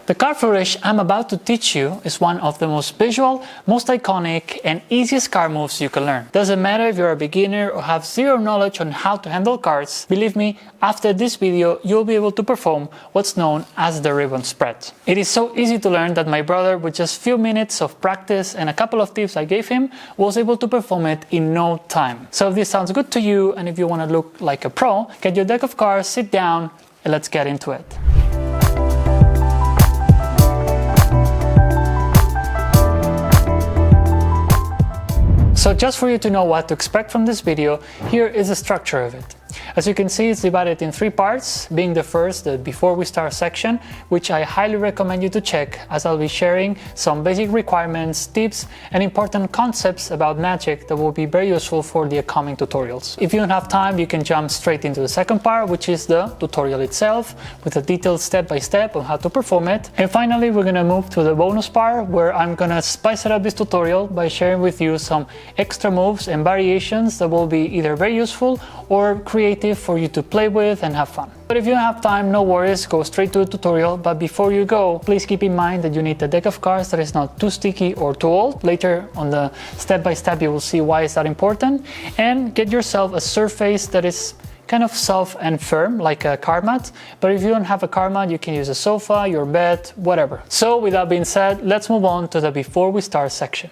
The card flourish I'm about to teach you is one of the most visual, most iconic and easiest card moves you can learn. Doesn't matter if you're a beginner or have zero knowledge on how to handle cards, believe me, after this video you'll be able to perform what's known as the ribbon spread. It is so easy to learn that my brother, with just few minutes of practice and a couple of tips I gave him, was able to perform it in no time. So if this sounds good to you and if you want to look like a pro, get your deck of cards, sit down and let's get into it. So just for you to know what to expect from this video, here is the structure of it. As you can see, it's divided in 3 parts, being the first, the before we start section, which I highly recommend you to check, as I'll be sharing some basic requirements, tips and important concepts about magic that will be very useful for the upcoming tutorials. If you don't have time, you can jump straight into the second part, which is the tutorial itself, with a detailed step-by-step on how to perform it. And finally, we're gonna move to the bonus part, where I'm gonna spice it up this tutorial by sharing with you some extra moves and variations that will be either very useful or creative for you to play with and have fun. But if you don't have time, no worries, go straight to the tutorial. But before you go, please keep in mind that you need a deck of cards that is not too sticky or too old. Later on the step-by-step you will see why is that important. And get yourself a surface that is kind of soft and firm, like a card mat. But if you don't have a card mat, you can use a sofa, your bed, whatever. So with that being said, let's move on to the before we start section.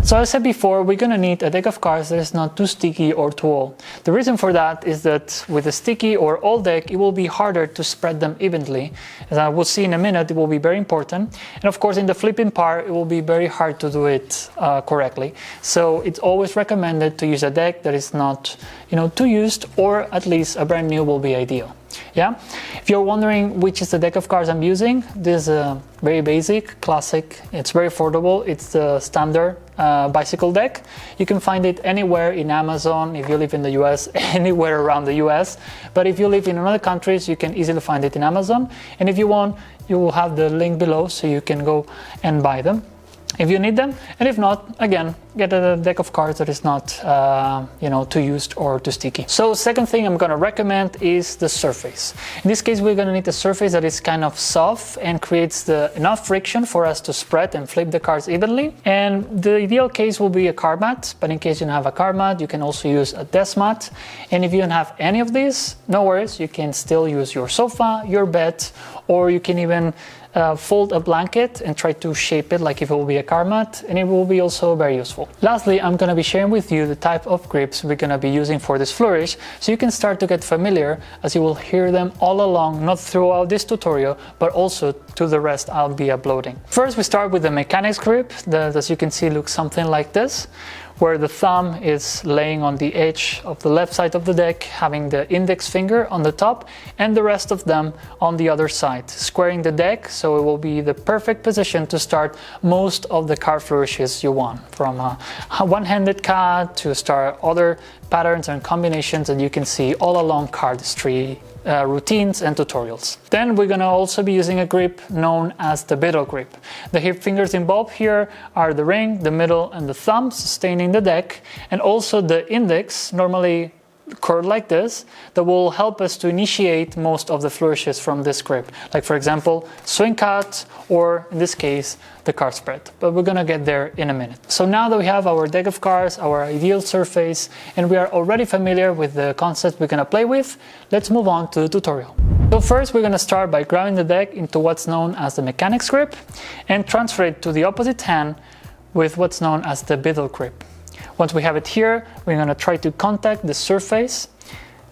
So as I said before, we're gonna need a deck of cards that is not too sticky or too old. The reason for that is that with a sticky or old deck, it will be harder to spread them evenly. As I will see in a minute, it will be very important. And of course, in the flipping part, it will be very hard to do it correctly. So it's always recommended to use a deck that is not, too used, or at least a brand new will be ideal. Yeah, if you're wondering which is the deck of cards I'm using, this is a very basic, classic, it's very affordable, it's the standard bicycle deck. You can find it anywhere in Amazon if you live in the US, anywhere around the US, but if you live in other countries you can easily find it in Amazon, and if you want, you will have the link below so you can go and buy them if you need them, and if not, again, get a deck of cards that is not too used or too sticky. So second thing I'm gonna recommend is the surface. In this case, we're gonna need a surface that is kind of soft and creates enough friction for us to spread and flip the cards evenly. And the ideal case will be a card mat, but in case you don't have a card mat, you can also use a desk mat. And if you don't have any of these, no worries, you can still use your sofa, your bed, or you can even fold a blanket and try to shape it like if it will be a card mat, and it will be also very useful. Lastly, I'm going to be sharing with you the type of grips we're going to be using for this flourish, so you can start to get familiar, as you will hear them all along, not throughout this tutorial, but also to the rest I'll be uploading. First, we start with the mechanics grip that, as you can see, looks something like this, where the thumb is laying on the edge of the left side of the deck, having the index finger on the top and the rest of them on the other side, squaring the deck so it will be the perfect position to start most of the card flourishes you want, from a one-handed cut to start other patterns and combinations that you can see all along cardistry routines and tutorials. Then we're gonna also be using a grip known as the Vidal grip. The fingers involved here are the ring, the middle and the thumb, sustaining the deck, and also the index, normally curved like this, that will help us to initiate most of the flourishes from this grip, like for example swing cut, or in this case the card spread, but we're gonna get there in a minute. So now that we have our deck of cards, our ideal surface, and we are already familiar with the concept we're gonna play with, let's move on to the tutorial. So first we're gonna start by grabbing the deck into what's known as the mechanics grip and transfer it to the opposite hand with what's known as the Vidal grip. Once we have it here, we're going to try to contact the surface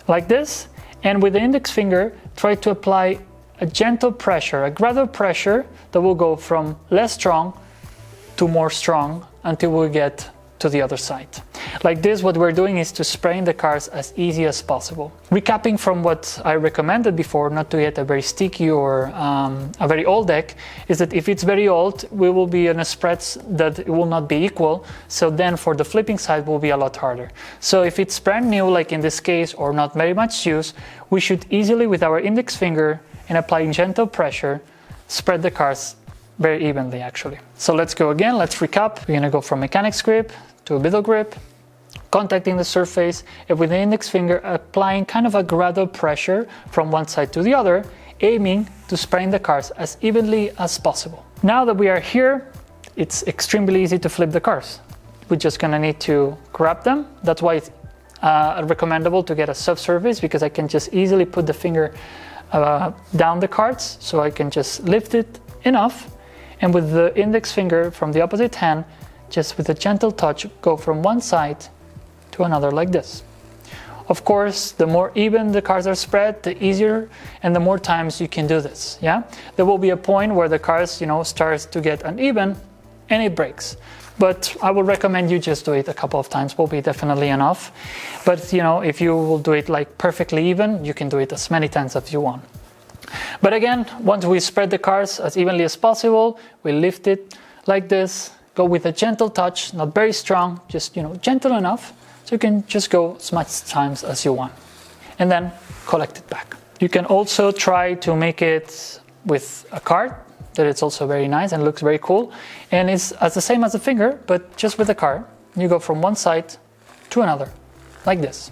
like this, and with the index finger try to apply a gentle pressure, a gradual pressure that will go from less strong to more strong until we get to the other side. Like this, what we're doing is to spraying the cards as easy as possible. Recapping from what I recommended before, not to get a very sticky or a very old deck, is that if it's very old, we will be in a spreads that it will not be equal, so then for the flipping side will be a lot harder. So if it's brand new, like in this case, or not very much use, we should easily, with our index finger and applying gentle pressure, spread the cards very evenly actually. So let's go again, let's recap. We're gonna go from mechanics grip to a Vidal grip, contacting the surface, and with the index finger applying kind of a gradual pressure from one side to the other, aiming to spreading the cards as evenly as possible. Now that we are here, it's extremely easy to flip the cards. We're just gonna need to grab them. That's why it's recommendable to get a soft surface, because I can just easily put the finger down the cards, so I can just lift it enough, and with the index finger from the opposite hand, just with a gentle touch, go from one side to another like this. Of course, the more even the cards are spread, the easier and the more times you can do this. Yeah, there will be a point where the cards, starts to get uneven and it breaks. But I would recommend you just do it a couple of times, will be definitely enough. But if you will do it like perfectly even, you can do it as many times as you want. But again, once we spread the cards as evenly as possible, we lift it like this, go with a gentle touch, not very strong, just gentle enough, so you can just go as much times as you want. And then collect it back. You can also try to make it with a card, that it's also very nice and looks very cool. And it's as the same as a finger, but just with a card. You go from one side to another, like this,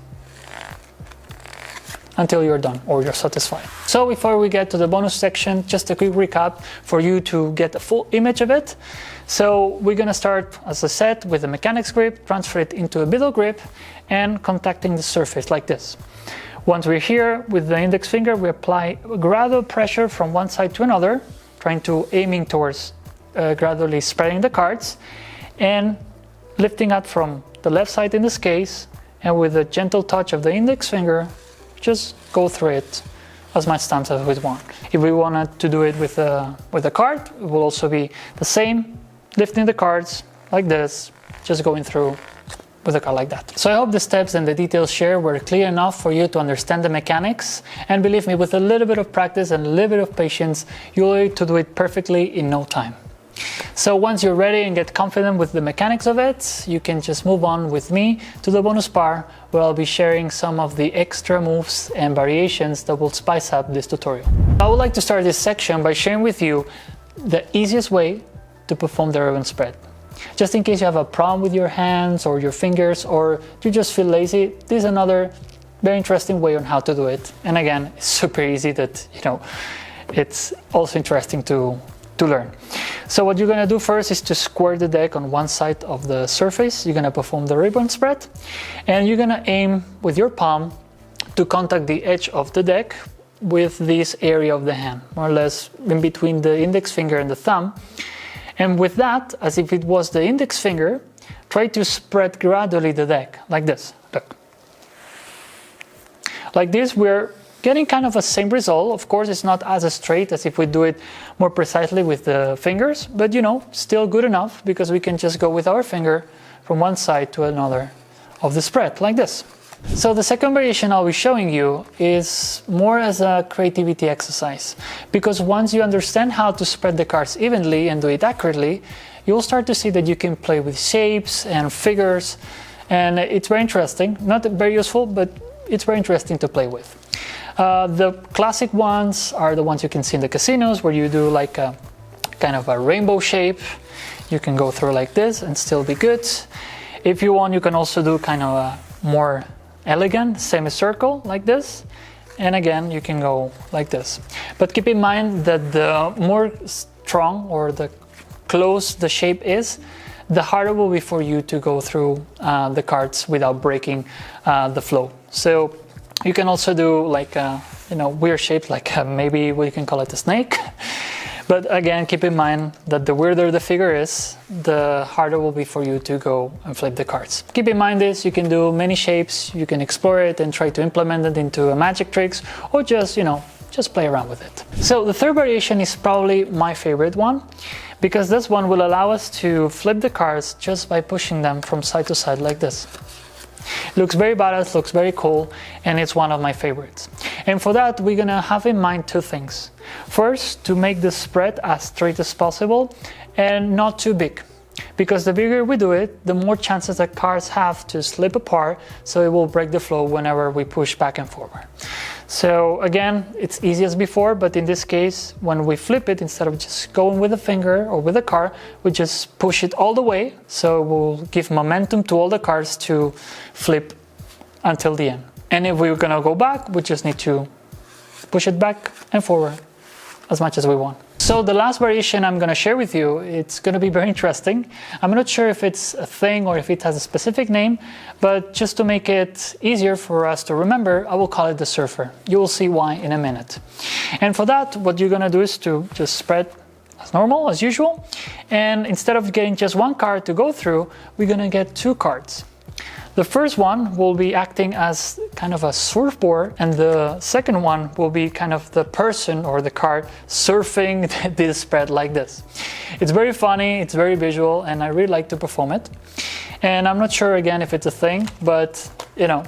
until you're done or you're satisfied. So before we get to the bonus section, just a quick recap for you to get a full image of it. So we're gonna start, as I said, with the mechanics grip, transfer it into a Vidal grip, and contacting the surface like this. Once we're here with the index finger, we apply gradual pressure from one side to another, trying to aiming towards gradually spreading the cards, and lifting up from the left side in this case, and with a gentle touch of the index finger, just go through it as much times as we want. If we wanted to do it with a card, it will also be the same, lifting the cards like this, just going through with a card like that. So I hope the steps and the details shared were clear enough for you to understand the mechanics, and believe me, with a little bit of practice and a little bit of patience, you'll be able to do it perfectly in no time. So once you're ready and get confident with the mechanics of it, you can just move on with me to the bonus part, where I'll be sharing some of the extra moves and variations that will spice up this tutorial. I would like to start this section by sharing with you the easiest way to perform the ribbon spread. Just in case you have a problem with your hands or your fingers, or you just feel lazy, this is another very interesting way on how to do it. And again, it's super easy that, it's also interesting to learn. So what you're gonna do first is to square the deck on one side of the surface. You're gonna perform the ribbon spread, and you're gonna aim with your palm to contact the edge of the deck with this area of the hand, more or less in between the index finger and the thumb. And with that, as if it was the index finger, try to spread gradually the deck, like this. Look. Like this, we're getting kind of the same result. Of course, it's not as straight as if we do it more precisely with the fingers, but still good enough, because we can just go with our finger from one side to another of the spread, like this. So the second variation I'll be showing you is more as a creativity exercise, because once you understand how to spread the cards evenly and do it accurately, you'll start to see that you can play with shapes and figures, and it's very interesting. Not very useful, but it's very interesting to play with. The classic ones are the ones you can see in the casinos, where you do like a kind of a rainbow shape. You can go through like this and still be good. If you want, you can also do kind of a more elegant semicircle like this, and again you can go like this. But keep in mind that the more strong or the close the shape is, the harder it will be for you to go through the cards without breaking the flow. So you can also do like weird shapes, like maybe we can call it a snake. But again, keep in mind that the weirder the figure is, the harder it will be for you to go and flip the cards. Keep in mind this, you can do many shapes, you can explore it and try to implement it into a magic tricks, or just play around with it. So the third variation is probably my favorite one, because this one will allow us to flip the cards just by pushing them from side to side like this. It looks very badass, looks very cool, and it's one of my favorites. And for that, we're gonna have in mind two things. First, to make the spread as straight as possible and not too big, because the bigger we do it, the more chances that cards have to slip apart, so it will break the flow whenever we push back and forward. So again, it's easy as before, but in this case, when we flip it, instead of just going with a finger or with a card, we just push it all the way, so we'll give momentum to all the cards to flip until the end. And if we're gonna go back, we just need to just push it back and forward as much as we want. So the last variation I'm going to share with you, it's going to be very interesting. I'm not sure if it's a thing or if it has a specific name, but just to make it easier for us to remember, I will call it the surfer. You will see why in a minute. And for that, what you're going to do is to just spread as normal, as usual. And instead of getting just one card to go through, we're going to get two cards. The first one will be acting as kind of a surfboard, and the second one will be kind of the person or the card surfing this spread like this. It's very funny, it's very visual, and I really like to perform it. And I'm not sure again if it's a thing, but you know,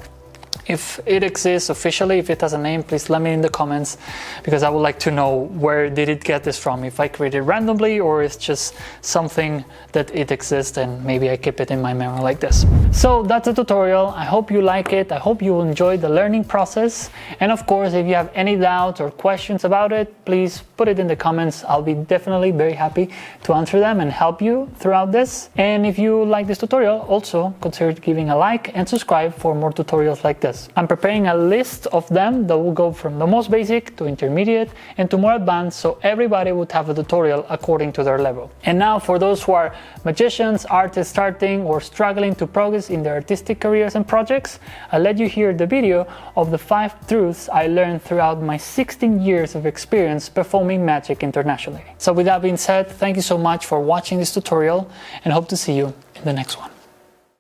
if it exists officially, if it has a name, please let me in the comments, because I would like to know where did it get this from, if I created it randomly or it's just something that it exists and maybe I keep it in my memory like this. So that's the tutorial. I hope you like it. I hope you will enjoy the learning process. And of course, if you have any doubts or questions about it, please put it in the comments. I'll be definitely very happy to answer them and help you throughout this. And if you like this tutorial, also consider giving a like and subscribe for more tutorials like this. I'm preparing a list of them that will go from the most basic to intermediate and to more advanced, so everybody would have a tutorial according to their level. And now for those who are magicians, artists starting or struggling to progress in their artistic careers and projects, I'll let you hear the video of the 5 truths I learned throughout my 16 years of experience performing magic internationally. So with that being said, thank you so much for watching this tutorial and hope to see you in the next one.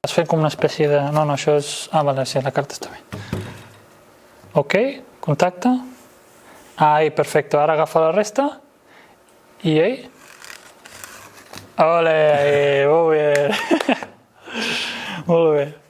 Es fer com una espècie de... No, això és... Ah, vale, sí, la carta està bé. Ok, contacte. Ahí, perfecto. Ara agafa la resta. I ahí. Ole, ahí, muy bien. Molt bé.